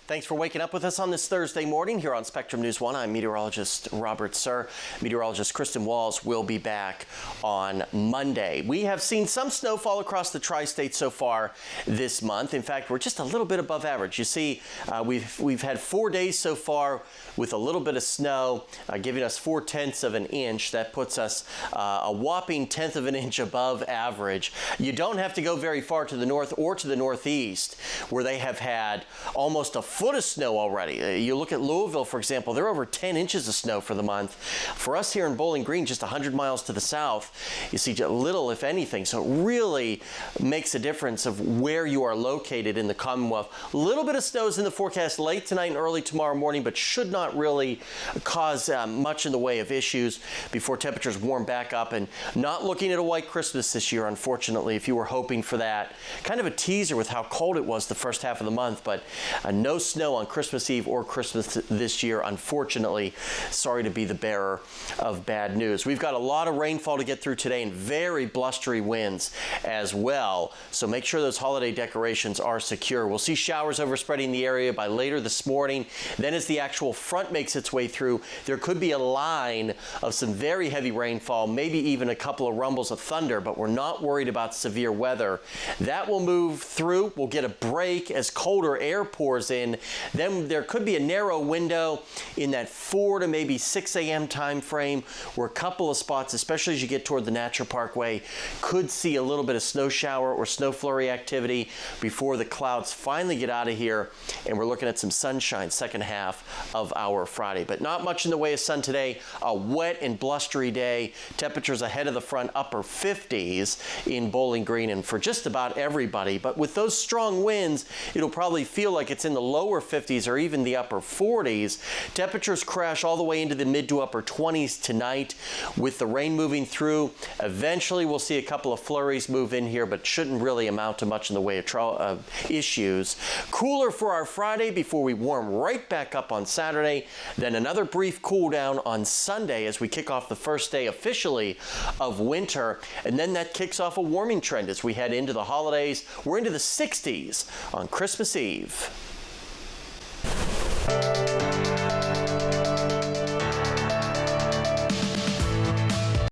Thanks for waking up with us on this Thursday morning here on Spectrum News 1. I'm meteorologist Robert Suhr. Meteorologist Kristen Walls will be back on Monday. We have seen some snowfall across the tri-state so far this month. In fact, we're just a little bit above average. You see, we've had 4 days so far with a little bit of snow, giving us 0.4 of an inch. That puts us a whopping 1/10 of an inch above average. You don't have to go very far to the north or to the northeast, where they have had almost a foot of snow already. You look at Louisville, for example, they're over 10 inches of snow for the month. For us here in Bowling Green, just 100 miles to the south, you see little, if anything. So it really makes a difference of where you are located in the Commonwealth. A little bit of snow is in the forecast late tonight and early tomorrow morning, but should not really cause much in the way of issues before temperatures warm back up. And not looking at a white Christmas this year, unfortunately, if you were hoping for that. Kind of a teaser with how cold it was the first half of the month, but no snow on Christmas Eve or Christmas this year, unfortunately. Sorry to be the bearer of bad news. We've got a lot of rainfall to get through today and very blustery winds as well, so make sure those holiday decorations are secure. We'll see showers overspreading the area by later this morning. Then as the actual front makes its way through, there could be a line of some very heavy rainfall, maybe even a couple of rumbles of thunder, but we're not worried about severe weather. That will move through. We'll get a break as colder air pours in. Then there could be a narrow window in that 4 to maybe 6 a.m. time frame where a couple of spots, especially as you get toward the Natural Parkway, could see a little bit of snow shower or snow flurry activity before the clouds finally get out of here, and we're looking at some sunshine second half of our Friday. But not much in the way of sun today. A wet and blustery day. Temperatures ahead of the front, upper 50s in Bowling Green and for just about everybody. But with those strong winds, it'll probably feel like it's in the lower 50s or even the upper 40s. Temperatures crash all the way into the mid to upper 20s tonight with the rain moving through. Eventually we'll see a couple of flurries move in here, but shouldn't really amount to much in the way of issues. Cooler for our Friday before we warm right back up on Saturday. Then another brief cool down on Sunday as we kick off the first day officially of winter. And then that kicks off a warming trend as we head into the holidays. We're into the 60s on Christmas Eve.